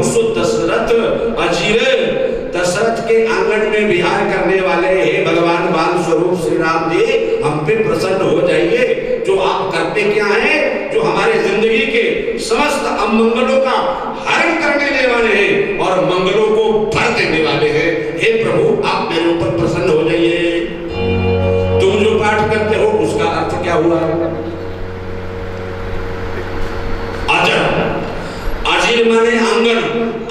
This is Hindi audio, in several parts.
कहूं सो दशरथ अजीर, दशरथ के आंगन में विहार करने वाले हे भगवान बाल स्वरूप श्री राम जी, हम पे प्रसन्न हो जाइए। जो आप करते क्या है, जो हमारे जिंदगी के समस्त अमंगलों का हरण करने वाले हैं और मंगलों को भर देने वाले हैं। हे प्रभु आप मेरे ऊपर प्रसन्न हो जाइए। तुम जो पाठ करते हो उसका अर्थ क्या हुआ? अजर, अजीर माने आंगन,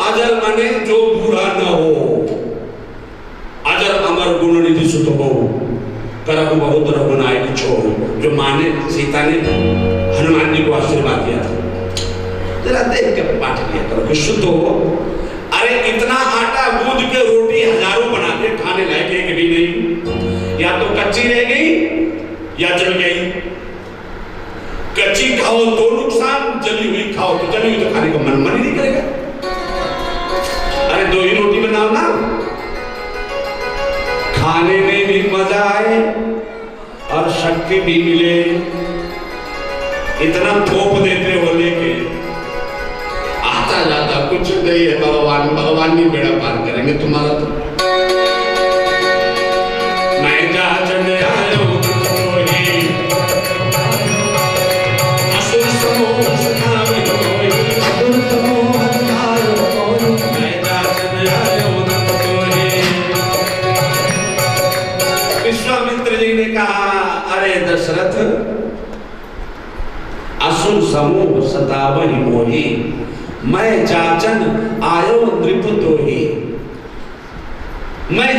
अजर माने जो बूढ़ा न हो। अजर अमर गुण निधि सुत हो, करब बहुत रघुनायक छो। जो माने सीता ने हनुमान जी को आशीर्वाद दिया था, जरा देख के पाठ किया करो कि शुद्ध हो। अरे इतना आटा गूंद के रोटी हजारों बना के खाने लायक एक भी नहीं, या तो कच्ची रह गई या जल गई। कच्ची खाओ तो नुकसान, जली हुई खाओ तो जली हुई तो खाने का मन ही नहीं करेगा। अरे दो ही रोटी बनाओ ना, खाने में भी मजा आए और शक्ति भी मिले। इतना थोप देते हो लेके आता जाता कुछ नहीं है। भगवान भगवान नहीं बेड़ा पार करेंगे तुम्हारा। तो मैं जाचन आयो विश्वामित्र जी ने कहा, अरे दशरथ असुर समूह सतावहि मोहि, मैं जाचन आयो नृप तोहि। मैं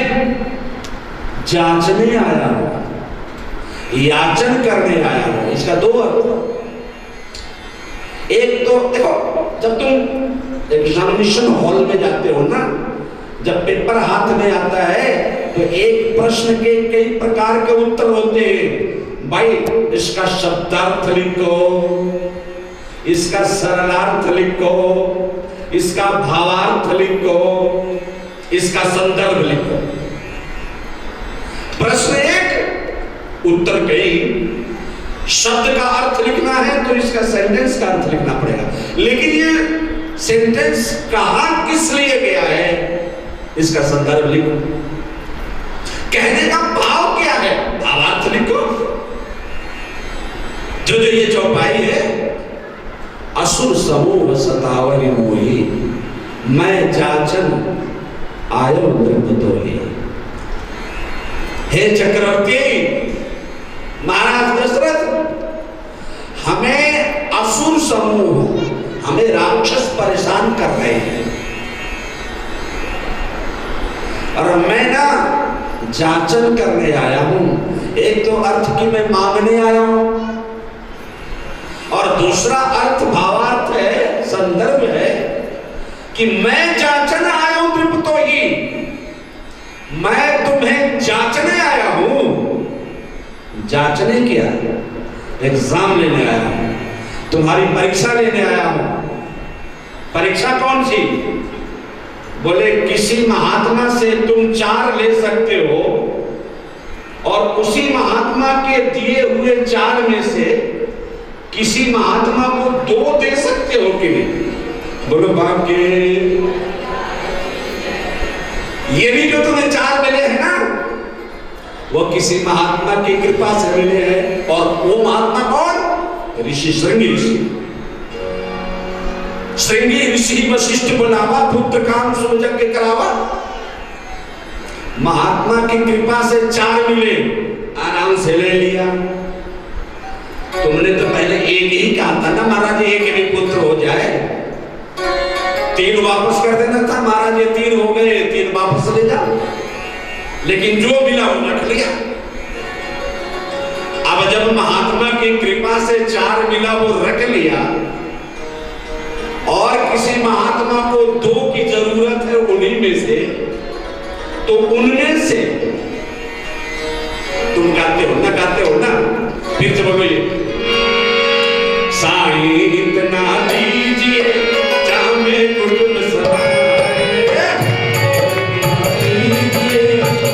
जाचने आया हूं, याचन करने आया हूं। इसका दो अर्थ। एक तो देखो, जब तुम एग्जामिनेशन हॉल में जाते हो ना, जब पेपर हाथ में आता है तो एक प्रश्न के कई प्रकार के उत्तर होते हैं। भाई इसका शब्दार्थ लिखो, इसका सरलार्थ लिखो, इसका भावार्थ लिखो, इसका संदर्भ लिखो। प्रश्न एक, उत्तर कई। शब्द का अर्थ लिखना है तो इसका सेंटेंस का अर्थ लिखना पड़ेगा। लेकिन ये सेंटेंस कहां किस लिए गया है, इसका संदर्भ लिखो। कहने का भाव क्या है, भावार्थ लिखो। जो ये चौपाई है, असुर समूह सतावहि मोहि, मैं जाचन आयो नृप तोहि। हे चक्रवर्ती महाराज दशरथ, हमें असुर समूह, हमें राक्षस परेशान कर रहे हैं और मैं ना जाचन करने आया हूं। एक तो अर्थ की मैं मांगने आया हूं और दूसरा अर्थ भावार्थ है, संदर्भ है कि मैं जाचन आया हूं नृप तोहि, मैं तुम्हें जांचने आया हूं। जांचने क्या? एग्जाम लेने आया हूं, तुम्हारी परीक्षा लेने आया हूं। परीक्षा कौन सी? बोले किसी महात्मा से तुम 4 ले सकते हो और उसी महात्मा के दिए हुए 4 में से किसी महात्मा को 2 दे सकते हो कि नहीं? बोलो बाप के, ये भी जो तुम्हें 4 मिले हैं ना, वो किसी महात्मा की कृपा से मिले हैं। और वो महात्मा कौन? ऋषि, श्रृंगी ऋषि। श्रृंगी ऋषि वशिष्ठ बुलावा, पुत्र काम सुजग करावा। महात्मा की कृपा से 4 मिले, आराम से ले लिया। तुमने तो पहले एक ही कहा था ना महाराज, एक भी पुत्र हो जाए, 3 वापस कर देना था महाराज। ये 3 हो गए, 3 वापस ले जाओ। लेकिन जो मिला वो रख लिया। अब जब महात्मा की कृपा से 4 मिला, वो रख लिया, और किसी महात्मा को 2 की जरूरत है उन्हीं में से, तो उनमें से तुम गाते हो ना, गाते हो ना, फिर से बोलो ये, साईं इतना दीजिए चाहे कुटुंब सहाय, दीजिए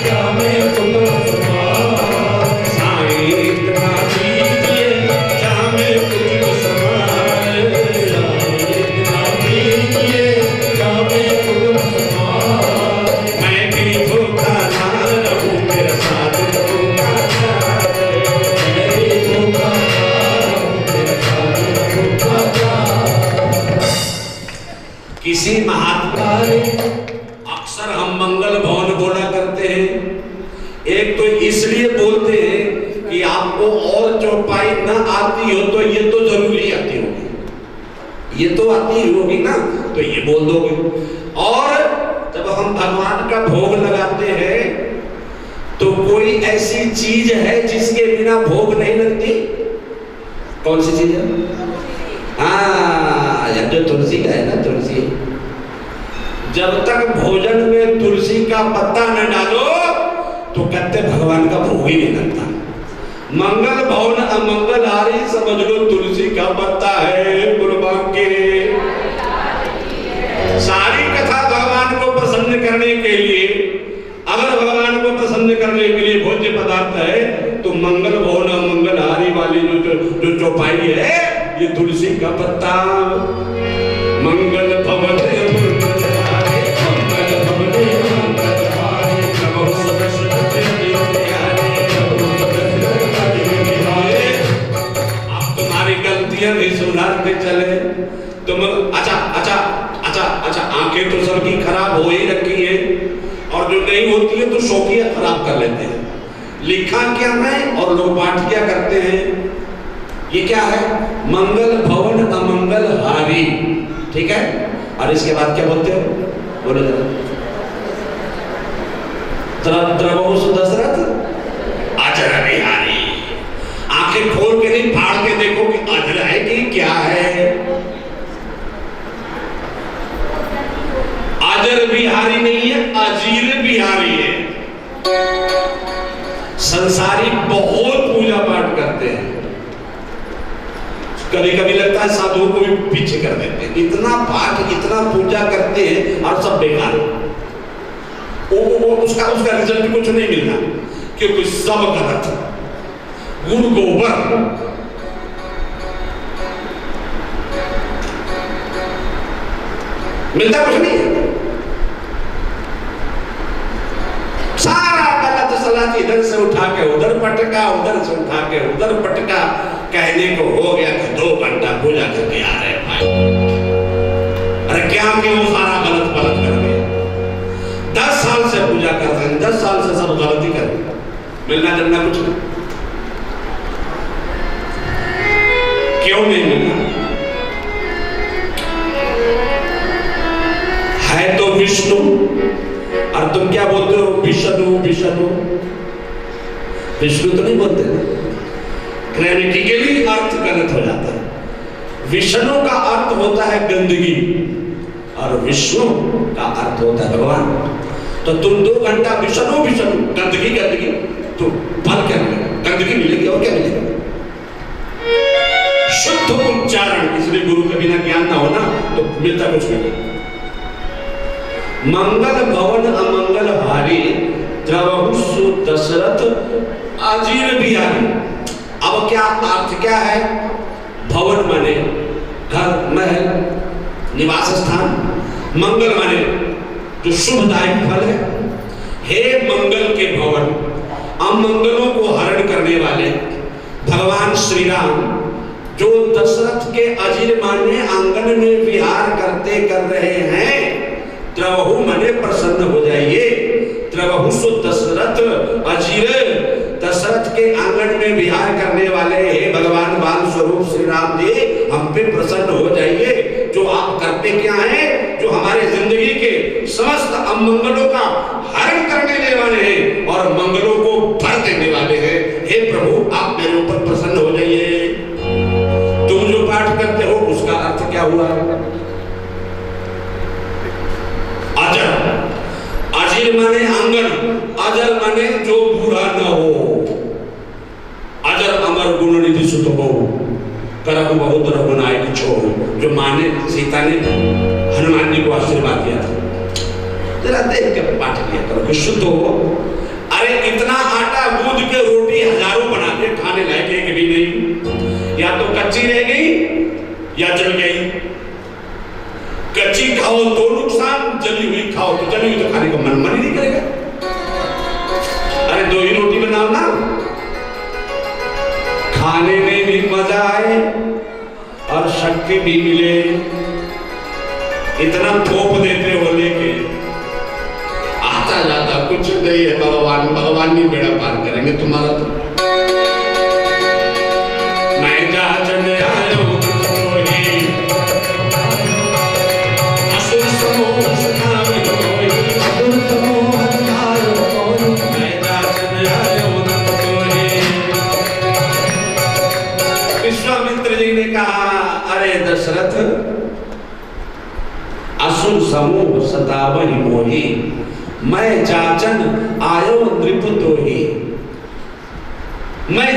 चाहे कुटुंब सहाय, साईं इतना दीजिए चाहे कुटुंब सहाय, इतना दीजिए चाहे किसी महात्मा ने अक्सर हम मंगल भवन बोला करते हैं। एक तो इसलिए बोलते हैं कि आपको और चौपाई न आती हो तो ये तो जरूरी आती होगी, ये तो आती ही होगी ना, तो ये बोल दोगे। और जब हम भगवान का भोग लगाते हैं तो कोई ऐसी चीज है जिसके बिना भोग नहीं लगती? कौन सी चीज है? हाँ, जो तुलसी का है ना, तुलसी। जब तक भोजन में तुलसी का पत्ता न डालो तो कहते भगवान का भोग ही नहीं लगता। मंगल भवन अमंगल हारी समझ लो तुलसी का पत्ता है कुर्बान के। सारी कथा भगवान को प्रसन्न करने के लिए, अगर भगवान को प्रसन्न करने के लिए भोज्य पदार्थ है तो मंगल भवन अमंगल हारी वाली जो चौपाई है ये तुलसी का पत्ता। मंगल भवन सुधारते चले तुम। अच्छा, आंखें तो सबकी खराब हो ही रखी है और जो नहीं होती है तो शौकिया खराब कर लेते हैं। लिखा क्या है और लोग बांट क्या करते हैं? ये क्या है? मंगल भवन अमंगल हारी, ठीक है। और इसके बाद क्या बोलते हो? बोलो जरा। दशरथ अजर बिहारी। आंखें खोल के नहीं फाड़ के देखो कि अजर है कि क्या है। अजर बिहारी नहीं है, अजीर बिहारी है। संसारी बहुत पूजा पाठ करते हैं, कभी कभी लगता है साधुओं को भी पीछे कर देते हैं। इतना पाठ इतना पूजा करते हैं और सब बेकार। वो उसका रिजल्ट कुछ नहीं मिलता क्योंकि सब गलत। गुरु गोबर मिलता कुछ नहीं है, सारा गलत सलाह इधर से उठा के उधर पटका, उधर से उठा के उधर पटका। कहने को हो गया कि 2 घंटा पूजा करके आ रहे भाई। अरे क्या कि वो सारा गलत गलत कर गया। 10 साल से पूजा कर रहे हैं, 10 साल से सब गलती कर रहे हैं, मिलना जुलना कुछ नहीं। क्यों नहीं मिलना? है तो विष्णु और तुम क्या बोलते हो? विष्णु विष्णु विष्णु तो नहीं बोलते ना। ग्रामेटिकली अर्थ गलत हो जाता है। विष्णु का अर्थ होता है गंदगी और विष्णु का अर्थ होता है भगवान। तो तुम 2 घंटा विष्णु विष्णु गंदगी गंदगी तो फल क्या मिलेगा? गंदगी मिलेगी और क्या मिलेगा? शुद्ध उच्चारण। इसलिए गुरु के बिना ज्ञान ना होना तो मिलता कुछ नहीं। मंगल भवन अमंगल हारी द्रवहु दशरथ अजीर बिहारी। अब क्या अर्थ क्या है? भवन माने घर, महल, निवास स्थान। मंगल माने जो शुभदायक फल है। हे मंगल के भवन, अमंगलों को हरण करने वाले भगवान श्री राम जो दशरथ के अजीर माने आंगन में विहार करते कर रहे हैं। द्रवहु माने प्रसन्न हो जाइए। द्रवहु सो दशरथ अजीर, दशरथ के आंगन में विहार करने वाले हे भगवान बाल स्वरूप श्री राम जी, हम पे प्रसन्न हो जाइए। जो आप करते क्या है? जो हमारे जिंदगी के समस्त अमंगलों का हरण करने वाले हैं और मंगलों को भर देने वाले हैं। हे प्रभु, आप मेरे ऊपर प्रसन्न हो जाइए। तुम जो पाठ करते हो उसका अर्थ क्या हुआ? अजर। अजीर माने आंगन, अजर माने जो बूढ़ा न हो। अजर अमर गुण निधि सुत हो, करहु बहुत रघुनायक छो। जो माने सीता ने हनुमान जी को आशीर्वाद दिया था। जरा देख के पाठ किया करो, शुद्ध हो। अरे इतना आटा गूंद के रोटी हजारों बना के खाने लायक एक भी नहीं। या तो कच्ची रह गई या जल गई। कच्ची खाओ तो नुकसान, जली हुई खाओ तो जली हुई तो खाने का मन ही नहीं करेगा। अरे 2 ही रोटी बनाओ ना, खाने में भी मजा आए और शक्ति भी मिले। इतना थोप देते हो लेके, आता जाता कुछ नहीं है। भगवान भगवान नहीं बेड़ा पार करेंगे तुम्हारा। तो मैं जाचन आयो कोई असुर समूह सतावे कोई, असुर समूह सतावे कोई, मैं जाचन आयो कोई। विश्वामित्र जी ने कहा, अरे दशरथ, असुर समूह सतावहि मोहि, मैं जाचन आयो नृप तोहि। मैं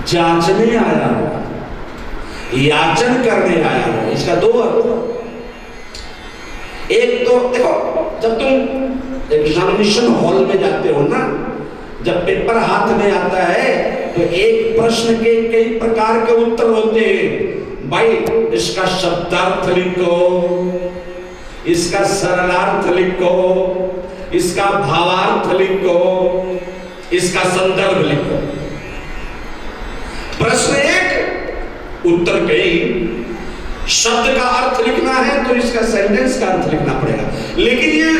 जाचने आया हूं, याचन करने आया हूं। इसका दो अर्थ। एक तो देखो, जब तुम एग्जामिनेशन हॉल में जाते हो ना, जब पेपर हाथ में आता है तो एक प्रश्न के कई प्रकार के उत्तर होते हैं। भाई इसका शब्दार्थ लिखो, इसका सरलार्थ लिखो, इसका भावार्थ लिखो, इसका संदर्भ लिखो। प्रश्न एक, उत्तर कई। शब्द का अर्थ लिखना है तो इसका सेंटेंस का अर्थ लिखना पड़ेगा, लेकिन ये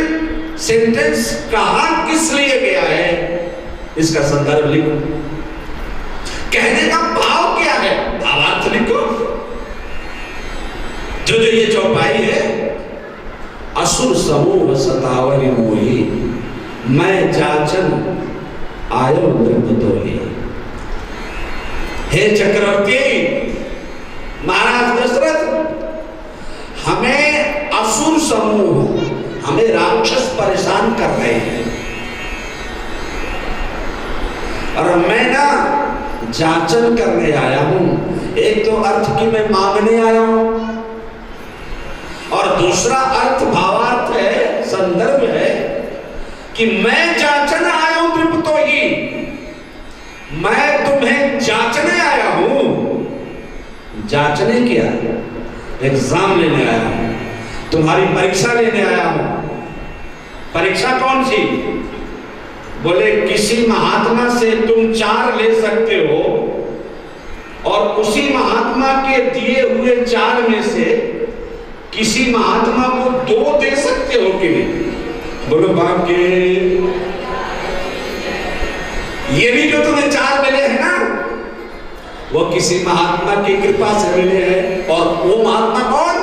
सेंटेंस कहां किस लिए गया है, इसका संदर्भ लिखो। कहने का भाव क्या है, भावार्थ लिखो। जो ये चौपाई है, असुर समूह सतावहि मोहि, मैं जाचन आयो नृप तोहि। हे चक्रवर्ती महाराज दशरथ, हमें असुर समूह, हमें राक्षस परेशान कर रहे हैं, और मैं ना जाचन करने आया हूं। एक तो अर्थ की मैं मांगने आया हूं, और दूसरा अर्थ भावार्थ है, संदर्भ है कि मैं जाचन आया हूं नृप तोहि, मैं तुम्हें जांचने आया हूं। जांचने क्या, एग्जाम लेने आया हूं, तुम्हारी परीक्षा लेने आया हूं। परीक्षा कौन सी? बोले किसी महात्मा से तुम 4 ले सकते हो, और उसी महात्मा के दिए हुए 4 में से किसी महात्मा को 2 दे सकते हो कि नहीं? बोलो भाग्य। ये भी जो तुम्हें 4 मिले हैं ना, वो किसी महात्मा की कृपा से मिले हैं। और वो महात्मा कौन?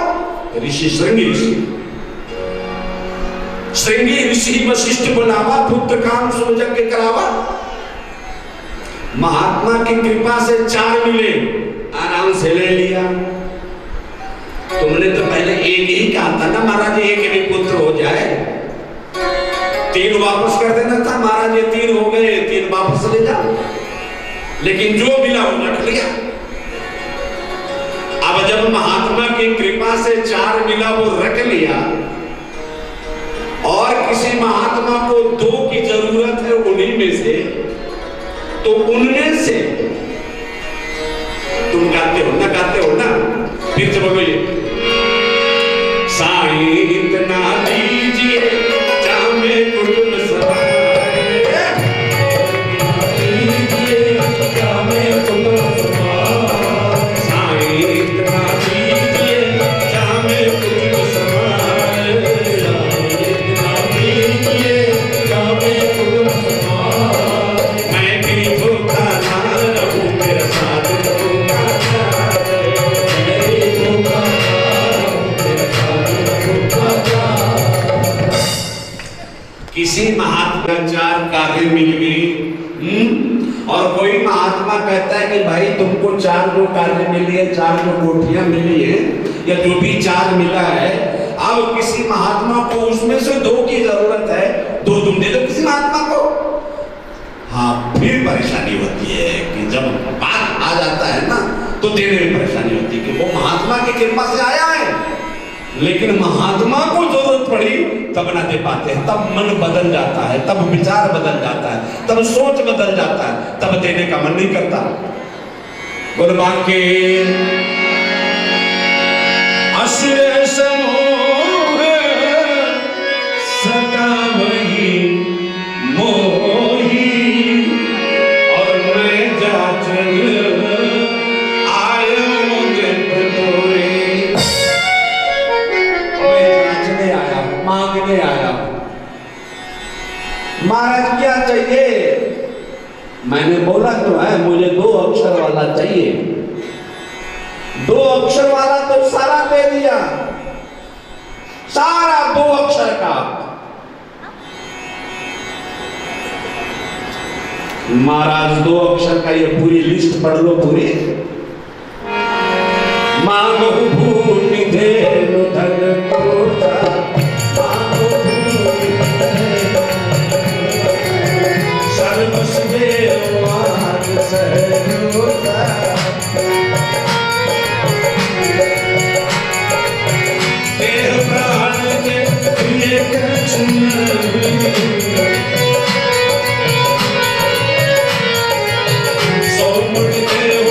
ऋषि, श्रृंगी ऋषि। श्रृंगी ऋषि वशिष्ठ बुलावा, पुत्र काम सुजग के करावा। महात्मा की कृपा से 4 मिले, आराम से ले लिया। तुमने तो पहले एक ही कहा था ना महाराज, एक भी पुत्र हो जाए, 3 वापस कर देना था महाराज। ये 3 हो गए, 3 वापस ले जाओ। लेकिन जो मिला वो रख लिया। अब जब महात्मा की कृपा से 4 मिला, वो रख लिया, और किसी महात्मा को 2 की जरूरत है उन्हीं में से, तो उनमें से तुम गाते हो ना, गाते हो ना, फिर से बोलो ये, साईं इतना दीजिए जामे कुटुंब समाए, दीजिए जामे कुटुंब समाए, साईं इतना दीजिए जामे कुटुंब समाए, इतना दीजिए जामे कुटुंब समाए। मैं भी धोखा ना रहूं, मेरा साथ धोखा किसी महात्मा 4 कार्य मिल गई, और कोई महात्मा कहता है कि भाई तुमको 4 गो कार्य मिली है, 4 गो कोठियां मिली है, या जो भी 4 मिला है। अब किसी महात्मा को उसमें से 2 की जरूरत है, 2 तुम दे दो किसी महात्मा को। हाँ, फिर परेशानी होती है कि जब बात आ जाता है ना, तो देने में परेशानी होती है कि वो महात्मा की कृपा से आया है, लेकिन महात्मा को जरूरत पड़ी तब ना दे पाते हैं। तब मन बदल जाता है, तब विचार बदल जाता है, तब सोच बदल जाता है, तब देने का मन नहीं करता। बोल बाकी असुर समूह सतावहि मोहि, और मैं जाचन आयो नृप तोहि। मांगे आया। महाराज क्या चाहिए? मैंने बोला तो है मुझे 2 अक्षर वाला चाहिए। 2 अक्षर वाला तो सारा दे दिया, सारा 2 अक्षर का। महाराज 2 अक्षर का ये पूरी लिस्ट पढ़ लो पूरी। मांगो भूमि धेनु धन कोटा, मांगो भूमि धेनु सर्वस्व देवान सहयोगा। देह प्राण के प्रिय सौ मुठ देव